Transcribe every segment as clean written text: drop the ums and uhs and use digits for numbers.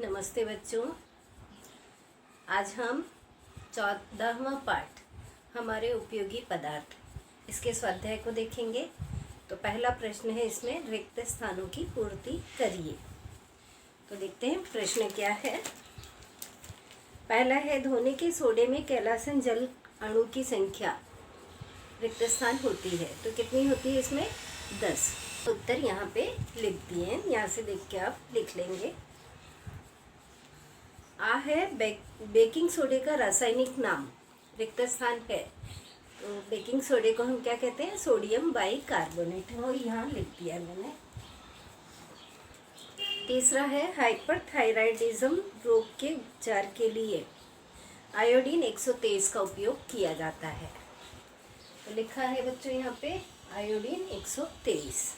नमस्ते बच्चों। आज हम 14वां पाठ हमारे उपयोगी पदार्थ इसके स्वाध्याय को देखेंगे। तो पहला प्रश्न है इसमें, रिक्त स्थानों की पूर्ति करिए। तो देखते हैं प्रश्न क्या है। पहला है, धोने के सोडे में कैलासन जल अणु की संख्या रिक्त स्थान होती है तो कितनी होती है इसमें? 10। उत्तर यहाँ पे लिख दिए हैं, यहाँ से देख के आप लिख लेंगे। आ है बेकिंग सोडे का रासायनिक नाम, रिक्त स्थान है। तो बेकिंग सोडे को हम क्या कहते हैं? सोडियम बाइकार्बोनेट, वो यहाँ लिख दिया मैंने। तीसरा है, हाइपरथायराइडिज्म रोग के उपचार के लिए आयोडीन 123 का उपयोग किया जाता है। तो लिखा है बच्चों यहाँ पे आयोडीन 123।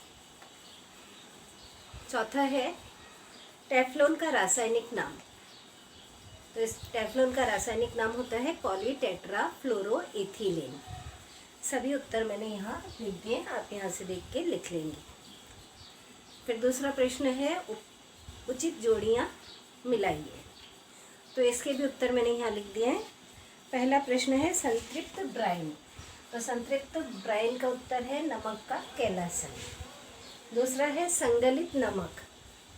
चौथा है, टेफ्लॉन का रासायनिक नाम। तो इस टेफ्लॉन का रासायनिक नाम होता है पॉलीटेट्राफ्लोरोइथिलीन। सभी उत्तर मैंने यहाँ लिख दिए, आप यहाँ से देख के लिख लेंगे। फिर दूसरा प्रश्न है, उचित जोड़ियाँ मिलाइए। तो इसके भी उत्तर मैंने यहाँ लिख दिए हैं। पहला प्रश्न है, संतृप्त ब्राइन। तो संतृप्त ब्राइन का उत्तर है नमक का कैलासन। दूसरा है, संगलित नमक।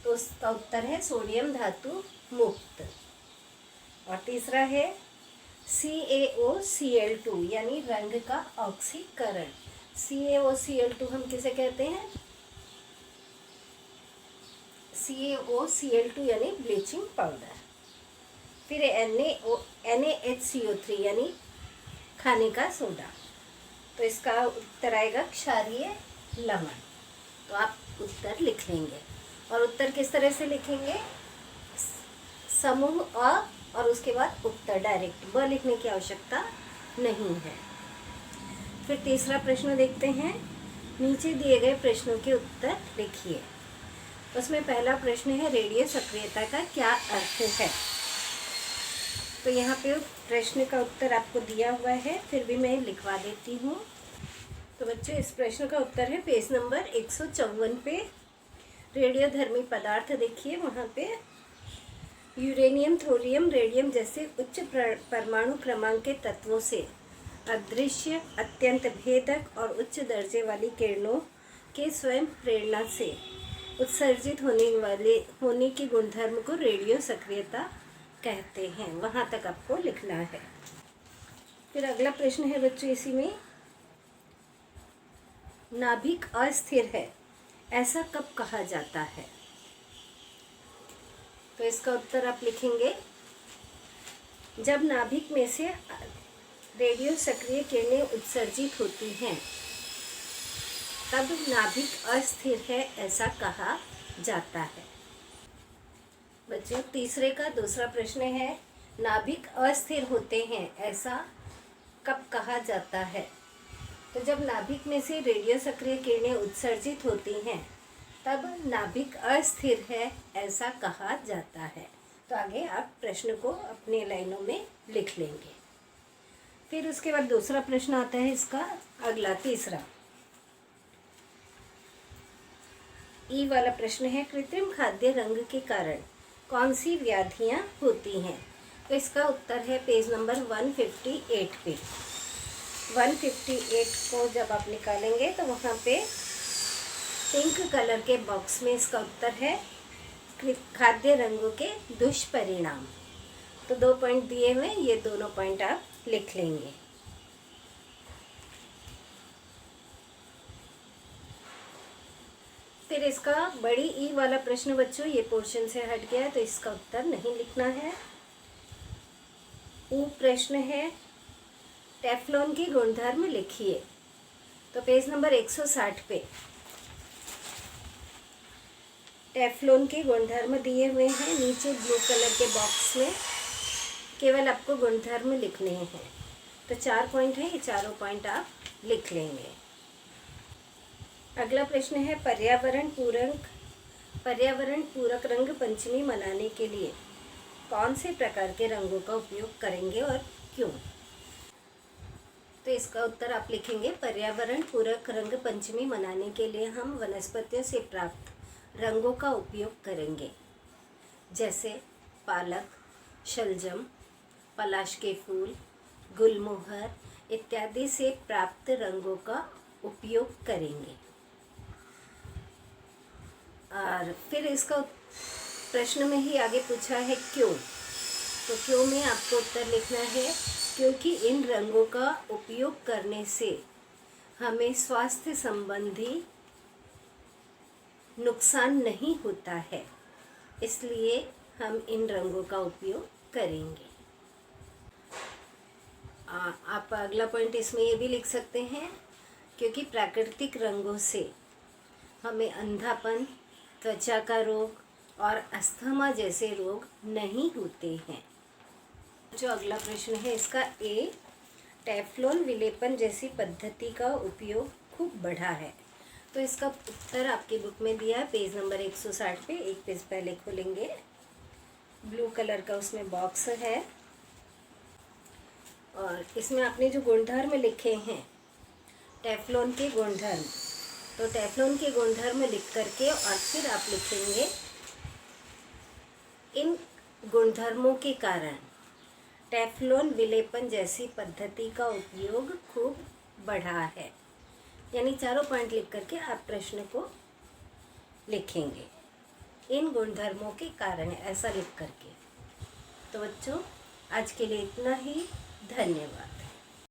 तो उसका उत्तर है सोडियम धातु मुक्त। और तीसरा है CaOCl2 यानी रंग का ऑक्सीकरण। CaOCl2 हम किसे कहते हैं? CaOCl2 यानी ब्लीचिंग पाउडर। फिर NaHCO3 यानी खाने का सोडा। तो इसका उत्तर आएगा क्षारीय लवण। तो आप उत्तर लिख लेंगे। और उत्तर किस तरह से लिखेंगे? समूह अ और उसके बाद उत्तर, डायरेक्ट ब लिखने की आवश्यकता नहीं है। फिर तीसरा प्रश्न देखते हैं, नीचे दिए गए प्रश्नों के उत्तर लिखिए। उसमें पहला प्रश्न है, रेडियो सक्रियता का क्या अर्थ है? तो यहाँ पे प्रश्न का उत्तर आपको दिया हुआ है, फिर भी मैं लिखवा देती हूँ। तो बच्चों, इस प्रश्न का उत्तर है पेज नंबर 154 पे। रेडियोधर्मी पदार्थ देखिए, वहाँ पे यूरेनियम, थोरियम, रेडियम जैसे उच्च परमाणु क्रमांक के तत्वों से अदृश्य, अत्यंत भेदक और उच्च दर्जे वाली किरणों के स्वयं प्रेरणा से उत्सर्जित होने की गुणधर्म को रेडियो सक्रियता कहते हैं। वहाँ तक आपको लिखना है। फिर अगला प्रश्न है बच्चों इसी में, नाभिक अस्थिर है, ऐसा कब कहा जाता है? तो इसका उत्तर आप लिखेंगे, जब नाभिक में से रेडियो सक्रिय किरणें उत्सर्जित होती हैं तब नाभिक अस्थिर है, ऐसा कहा जाता है। बच्चों, तीसरे का दूसरा प्रश्न है, नाभिक अस्थिर होते हैं, ऐसा कब कहा जाता है? तो जब नाभिक में से रेडियो सक्रिय किरणें उत्सर्जित होती हैं तब नाभिक अस्थिर है, ऐसा कहा जाता है। तो आगे आप प्रश्न को अपने लाइनों में लिख लेंगे। फिर उसके बाद दूसरा प्रश्न आता है इसका अगला, तीसरा ई वाला प्रश्न है, कृत्रिम खाद्य रंग के कारण कौन सी व्याधियाँ होती हैं? तो इसका उत्तर है पेज नंबर 158 पे। 158 को जब आप निकालेंगे तो वहाँ पे पिंक कलर के बॉक्स में इसका उत्तर है खाद्य रंगों के दुष्परिणाम। तो 2 पॉइंट दिए हुए, ये दोनों पॉइंट आप लिख लेंगे। फिर इसका बड़ी ई वाला प्रश्न बच्चों, ये पोर्शन से हट गया तो इसका उत्तर नहीं लिखना है। ऊ प्रश्न है, टेफ्लॉन की गुणधर्म लिखिए। तो पेज नंबर 160 पे टेफ्लॉन के गुणधर्म दिए हुए हैं, नीचे ब्लू कलर के बॉक्स में केवल आपको गुणधर्म लिखने हैं। तो 4 पॉइंट हैं, ये चारों पॉइंट आप लिख लेंगे। अगला प्रश्न है, पर्यावरण पूरक रंग पंचमी मनाने के लिए कौन से प्रकार के रंगों का उपयोग करेंगे और क्यों? तो इसका उत्तर आप लिखेंगे, पर्यावरण पूरक रंग पंचमी मनाने के लिए हम वनस्पतियों से प्राप्त रंगों का उपयोग करेंगे, जैसे पालक, शलजम, पलाश के फूल, गुलमोहर इत्यादि से प्राप्त रंगों का उपयोग करेंगे। और फिर इसका प्रश्न में ही आगे पूछा है क्यों, तो क्यों में आपको उत्तर लिखना है क्योंकि इन रंगों का उपयोग करने से हमें स्वास्थ्य संबंधी नुकसान नहीं होता है, इसलिए हम इन रंगों का उपयोग करेंगे। आप अगला पॉइंट इसमें ये भी लिख सकते हैं क्योंकि प्राकृतिक रंगों से हमें अंधापन, त्वचा का रोग और अस्थमा जैसे रोग नहीं होते हैं। जो अगला प्रश्न है इसका ए, टेफ्लॉन विलेपन जैसी पद्धति का उपयोग खूब बढ़ा है। तो इसका उत्तर आपकी बुक में दिया है पेज नंबर 160 पे। एक पेज पहले खोलेंगे, ब्लू कलर का उसमें बॉक्स है और इसमें आपने जो गुणधर्म लिखे हैं टेफ्लॉन के गुणधर्म, तो टेफ्लॉन के गुणधर्म लिख करके और फिर आप लिखेंगे इन गुणधर्मों के कारण टेफ्लॉन विलेपन जैसी पद्धति का उपयोग खूब बढ़ा है। यानी चारों पॉइंट लिख करके आप प्रश्न को लिखेंगे, इन गुणधर्मों के कारण ऐसा लिख करके। तो बच्चों आज के लिए इतना ही, धन्यवाद।